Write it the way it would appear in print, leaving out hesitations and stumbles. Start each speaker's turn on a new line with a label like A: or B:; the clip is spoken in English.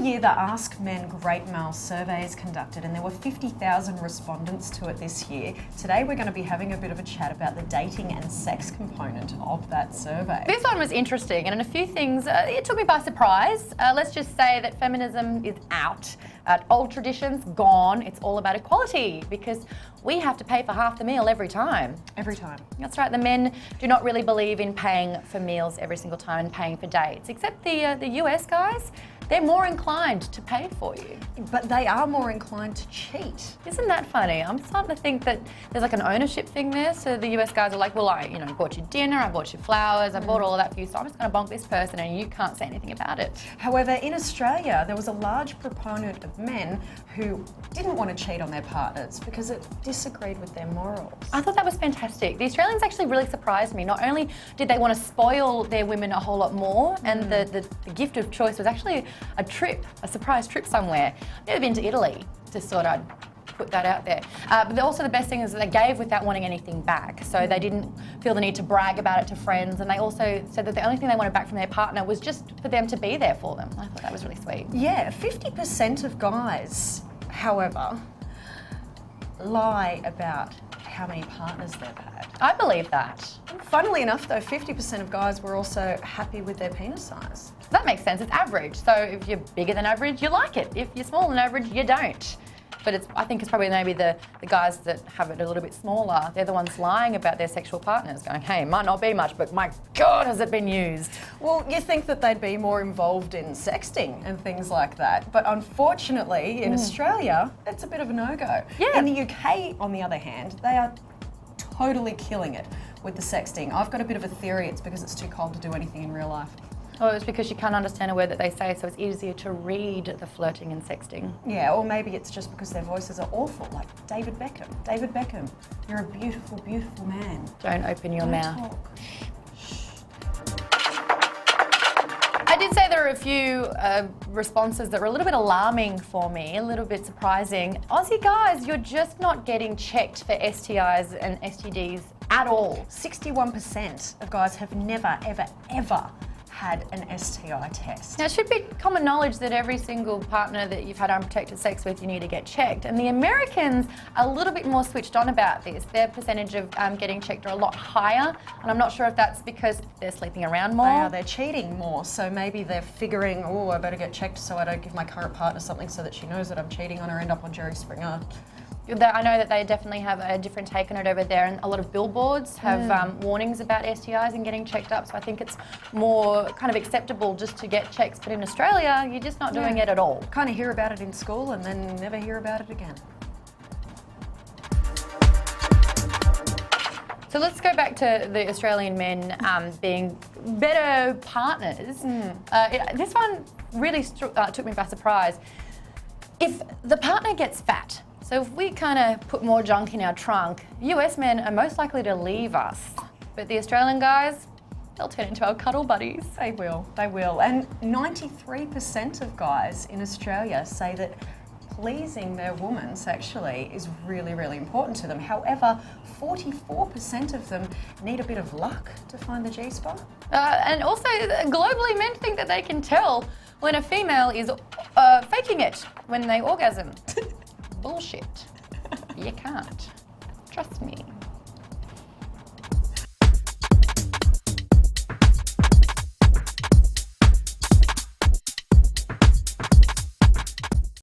A: year, the Ask Men Great Male survey is conducted, and there were 50,000 respondents to it this year. Today we're going to be having a bit of a chat about the dating and sex component of that survey.
B: This one was interesting, and in a few things, it took me by surprise. Let's just say that feminism is out. Old traditions, gone. It's all about equality, because we have to pay for half the meal every time.
A: Every time.
B: That's right. The men do not really believe in paying for meals every single time and paying for dates, except the US guys. They're more inclined to pay for you.
A: But they are more inclined to cheat.
B: Isn't that funny? I'm starting to think that there's like an ownership thing there. So the US guys are like, well, I bought you dinner, I bought you flowers, I bought all of that for you, so I'm just going to bonk this person and you can't say anything about it.
A: However, in Australia, there was a large proponent of men who didn't want to cheat on their partners because it disagreed with their morals.
B: I thought that was fantastic. The Australians actually really surprised me. Not only did they want to spoil their women a whole lot more, and the gift of choice was actually a surprise trip somewhere. I've never been to Italy, just thought I'd put that out there. But also the best thing is that they gave without wanting anything back. So they didn't feel the need to brag about it to friends, and they also said that the only thing they wanted back from their partner was just for them to be there for them. I thought that was really sweet.
A: Yeah, 50% of guys, however, lie about how many partners they've had.
B: I believe that.
A: Funnily enough though, 50% of guys were also happy with their penis size.
B: That makes sense, it's average. So if you're bigger than average, you like it. If you're smaller than average, you don't. But I think it's probably maybe the guys that have it a little bit smaller, they're the ones lying about their sexual partners, going, hey, it might not be much, but my God, has it been used?
A: Well, you think that they'd be more involved in sexting and things like that, but unfortunately in Australia, it's a bit of a no-go.
B: Yeah.
A: In the UK, on the other hand, they are totally killing it with the sexting. I've got a bit of a theory it's because it's too cold to do anything in real life.
B: Oh, it's because you can't understand a word that they say, so it's easier to read the flirting and sexting.
A: Yeah, or maybe it's just because their voices are awful, like David Beckham. David Beckham, you're a beautiful, beautiful man.
B: Don't open your
A: Don't
B: mouth.
A: talk.
B: I did say there are a few responses that were a little bit alarming for me, a little bit surprising. Aussie guys, you're just not getting checked for STIs and STDs at all.
A: 61% of guys have never, ever, ever had an STI test.
B: Now, it should be common knowledge that every single partner that you've had unprotected sex with, you need to get checked. And the Americans are a little bit more switched on about this. Their percentage of getting checked are a lot higher. And I'm not sure if that's because they're sleeping around more.
A: They're cheating more. So maybe they're figuring, oh, I better get checked so I don't give my current partner something so that she knows that I'm cheating on her, end up on Jerry Springer.
B: I know that they definitely have a different take on it over there, and a lot of billboards have warnings about STIs and getting checked up, so I think it's more kind of acceptable just to get checks, but in Australia, you're just not doing it at all.
A: Kind of hear about it in school and then never hear about it again.
B: So let's go back to the Australian men being better partners. This one really took me by surprise. If the partner gets fat, so if we kind of put more junk in our trunk, US men are most likely to leave us. But the Australian guys, they'll turn into our cuddle buddies.
A: They will. And 93% of guys in Australia say that pleasing their woman sexually is really, really important to them. However, 44% of them need a bit of luck to find the G-spot.
B: And also, globally, men think that they can tell when a female is faking it when they orgasm. Bullshit. You can't.